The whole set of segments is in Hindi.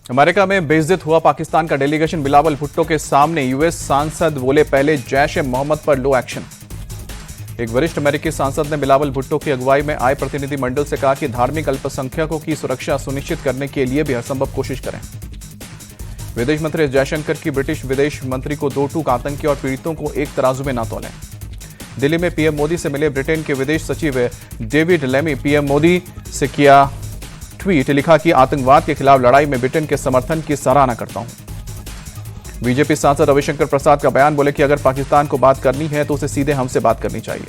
अमेरिका में बेइज्जत हुआ पाकिस्तान का डेलीगेशन। बिलावल भुट्टो के सामने यूएस सांसद बोले, पहले जैश-ए-मोहम्मद पर लो एक्शन। एक वरिष्ठ अमेरिकी सांसद ने बिलावल भुट्टो की अगुवाई में आए प्रतिनिधि मंडल से कहा कि धार्मिक अल्पसंख्यकों की सुरक्षा सुनिश्चित करने के लिए भी हरसंभव कोशिश करें। विदेश मंत्री जयशंकर की ब्रिटिश विदेश मंत्री को दो टूक आतंकी और पीड़ितों को एक तराजू में न तौलें। दिल्ली में पीएम मोदी से मिले ब्रिटेन के विदेश सचिव डेविड लेमी। पीएम मोदी से किया ट्वीट, लिखा कि आतंकवाद के खिलाफ लड़ाई में ब्रिटेन के समर्थन की सराहना करता हूं। बीजेपी सांसद रविशंकर प्रसाद का बयान, बोले कि अगर पाकिस्तान को बात करनी है तो उसे सीधे हमसे बात करनी चाहिए।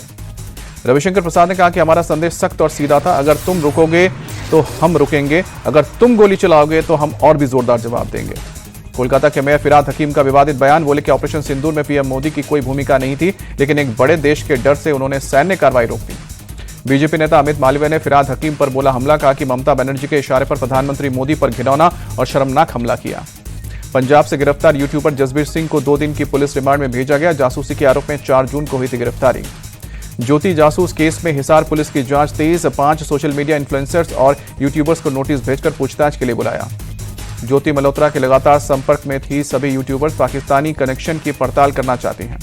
रविशंकर प्रसाद ने कहा कि हमारा संदेश सख्त और सीधा था, अगर तुम रुकोगे तो हम रुकेंगे, अगर तुम गोली चलाओगे तो हम और भी जोरदार जवाब देंगे। कोलकाता के मेयर फिरहाद हकीम का विवादित बयान, बोले कि ऑपरेशन सिंदूर में पीएम मोदी की कोई भूमिका नहीं थी, लेकिन एक बड़े देश के डर से उन्होंने सैन्य कार्रवाई रोक दी। बीजेपी नेता अमित मालवीय ने फिरहाद हकीम पर बोला हमला, कहा कि ममता बनर्जी के इशारे पर प्रधानमंत्री मोदी पर घिनौना और शर्मनाक हमला किया। पंजाब से गिरफ्तार यूट्यूबर जसबीर सिंह को 2 दिन की पुलिस रिमांड में भेजा गया। जासूसी के आरोप में 4 जून को हुई थी गिरफ्तारी। ज्योति जासूस केस में हिसार पुलिस की जांच तेज। 5 सोशल मीडिया इन्फ्लुएंसर्स और यूट्यूबर्स को नोटिस भेजकर पूछताछ के लिए बुलाया। ज्योति मल्होत्रा के लगातार संपर्क में थी सभी यूट्यूबर्स पाकिस्तानी कनेक्शन की पड़ताल करना चाहते हैं।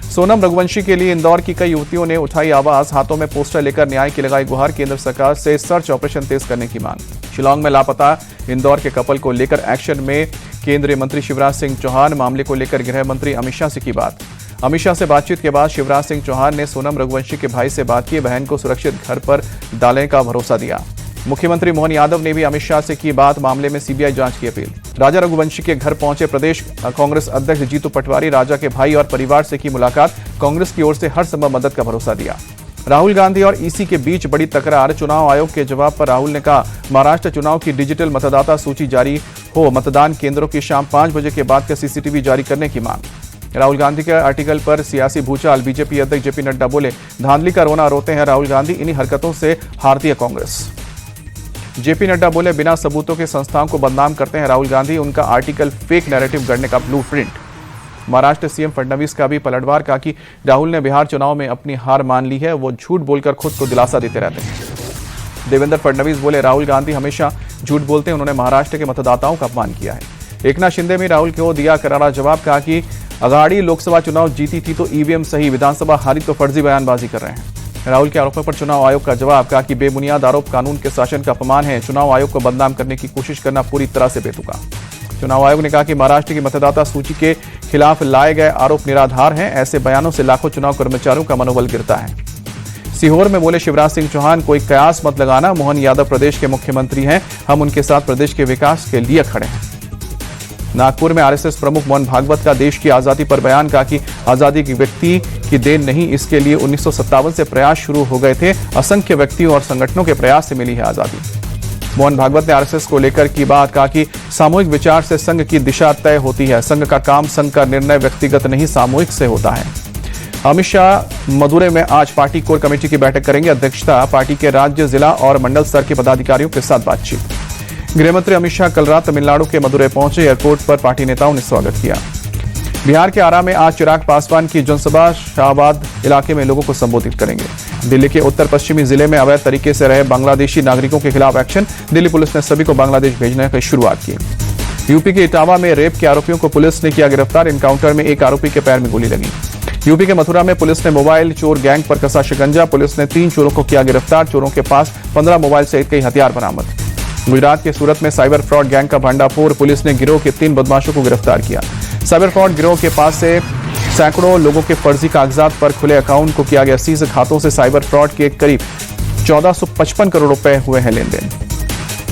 सोनम रघुवंशी के लिए इंदौर की कई युवतियों ने उठाई आवाज, हाथों में पोस्टर लेकर न्याय की लगाई गुहार। केंद्र सरकार से सर्च ऑपरेशन तेज करने की मांग। शिलांग में लापता इंदौर के कपल को लेकर एक्शन में केंद्रीय मंत्री शिवराज सिंह चौहान। मामले को लेकर गृह मंत्री अमित शाह से की बात। अमित शाह से बातचीत के बाद शिवराज सिंह चौहान ने सोनम रघुवंशी के भाई से बात की, बहन को सुरक्षित घर पर डालने का भरोसा दिया। मुख्यमंत्री मोहन यादव ने भी अमित शाह से की बात, मामले में सीबीआई जांच की अपील। राजा रघुवंशी के घर पहुंचे प्रदेश कांग्रेस अध्यक्ष जीतू पटवारी। राजा के भाई और परिवार से की मुलाकात, कांग्रेस की ओर से हर संभव मदद का भरोसा दिया। राहुल गांधी और ईसी के बीच बड़ी तकरार। चुनाव आयोग के जवाब पर राहुल ने कहा महाराष्ट्र चुनाव की डिजिटल मतदाता सूची जारी हो, मतदान केंद्रों की शाम 5 बजे के बाद का सीसीटीवी जारी करने की मांग। राहुल गांधी के आर्टिकल पर सियासी भूचाल। बीजेपी अध्यक्ष जेपी नड्डा बोले धांधली का रोना रोते हैं राहुल गांधी, इन्हीं हरकतों से हारती है कांग्रेस। जेपी नड्डा बोले बिना सबूतों के संस्थाओं को बदनाम करते हैं राहुल गांधी, उनका आर्टिकल फेक नैरेटिव गढ़ने का ब्लूप्रिंट। महाराष्ट्र सीएम फडणवीस का भी पलटवार, कहा कि राहुल ने बिहार चुनाव में अपनी हार मान ली है, वो झूठ बोलकर खुद को दिलासा देते रहते हैं। देवेंद्र फडणवीस बोले राहुल गांधी हमेशा झूठ बोलते हैं, उन्होंने महाराष्ट्र के मतदाताओं का अपमान किया है। एकनाथ शिंदे ने राहुल को दिया करारा जवाब, कहा कि अगाड़ी लोकसभा चुनाव जीती थी तो ईवीएम सही, विधानसभा हारी तो फर्जी बयानबाजी कर रहे हैं। राहुल के आरोपों पर चुनाव आयोग का जवाब, कहा कि बेबुनियाद आरोप कानून के शासन का अपमान है, चुनाव आयोग को बदनाम करने की कोशिश करना पूरी तरह से बेतुका। चुनाव आयोग ने कहा कि महाराष्ट्र की मतदाता सूची के खिलाफ लाए गए आरोप निराधार हैं, ऐसे बयानों से लाखों चुनाव कर्मचारियों का मनोबल गिरता है। सीहोर में बोले शिवराज सिंह चौहान, कोई कयास मत लगाना, मोहन यादव प्रदेश के मुख्यमंत्री हैं, हम उनके साथ प्रदेश के विकास के लिए खड़े हैं। नागपुर में आरएसएस प्रमुख मोहन भागवत का देश की आजादी पर बयान, कहा कि आजादी की व्यक्ति की देन नहीं, इसके लिए 1957 से प्रयास शुरू हो गए थे, असंख्य व्यक्तियों और संगठनों के प्रयास से मिली है आजादी। मोहन भागवत ने आरएसएस को लेकर की बात, कहा कि सामूहिक विचार से संघ की दिशा तय होती है, संघ का काम, संघ का निर्णय व्यक्तिगत नहीं सामूहिक से होता है। अमित शाह मदुरै में आज पार्टी कोर कमेटी की बैठक करेंगे, अध्यक्षता पार्टी के राज्य, जिला और मंडल स्तर के पदाधिकारियों के साथ बातचीत। गृहमंत्री अमित शाह कल रात तमिलनाडु के मदुरै पहुंचे, एयरपोर्ट पर पार्टी नेताओं ने स्वागत किया। बिहार के आरा में आज चिराग पासवान की जनसभा, शाहबाद इलाके में लोगों को संबोधित करेंगे। दिल्ली के उत्तर पश्चिमी जिले में अवैध तरीके से रहे बांग्लादेशी नागरिकों के खिलाफ एक्शन, दिल्ली पुलिस ने सभी को बांग्लादेश भेजने की शुरुआत की। यूपी के इटावा में रेप के आरोपियों को पुलिस ने किया गिरफ्तार, एनकाउंटर में एक आरोपी के पैर में गोली लगी। यूपी के मथुरा में पुलिस ने मोबाइल चोर गैंग पर कसा शिकंजा, पुलिस ने 3 चोरों को किया गिरफ्तार, चोरों के पास 15 मोबाइल सहित कई हथियार बरामद। गुजरात के सूरत में साइबर फ्रॉड गैंग का भंडाफोड़, पुलिस ने गिरोह के 3 बदमाशों को गिरफ्तार किया। साइबर फ्रॉड गिरोह के पास से सैकड़ों लोगों के फर्जी कागजात पर खुले अकाउंट को किया गया सीज। खातों से साइबर फ्रॉड के करीब 1455 करोड़ रुपए हुए हैं लेन देन।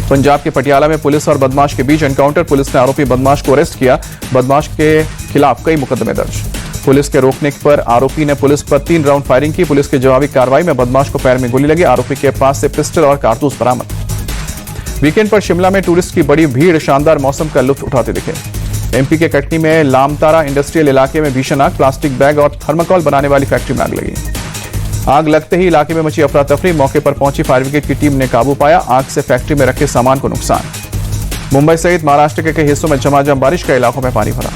पंजाब के पटियाला में पुलिस और बदमाश के बीच एनकाउंटर, पुलिस ने आरोपी बदमाश को अरेस्ट किया, बदमाश के खिलाफ कई मुकदमे दर्ज। पुलिस के रोकने पर आरोपी ने पुलिस पर 3 राउंड फायरिंग की, पुलिस की जवाबी कार्रवाई में बदमाश को पैर में गोली लगी, आरोपी के पास से पिस्टल और कारतूस बरामद। वीकेंड पर शिमला में टूरिस्ट की बड़ी भीड़ शानदार मौसम का लुत्फ उठाते दिखे। एमपी के कटनी में लामतारा इंडस्ट्रियल इलाके में भीषण आग, प्लास्टिक बैग और थर्माकोल बनाने वाली फैक्ट्री में आग लगी। आग लगते ही इलाके में मची अफरा तफरी, मौके पर पहुंची फायर ब्रिगेड की टीम ने काबू पाया, आग से फैक्ट्री में रखे सामान को नुकसान। मुंबई सहित महाराष्ट्र के कई हिस्सों में झमाझम बारिश का इलाकों में पानी भरा।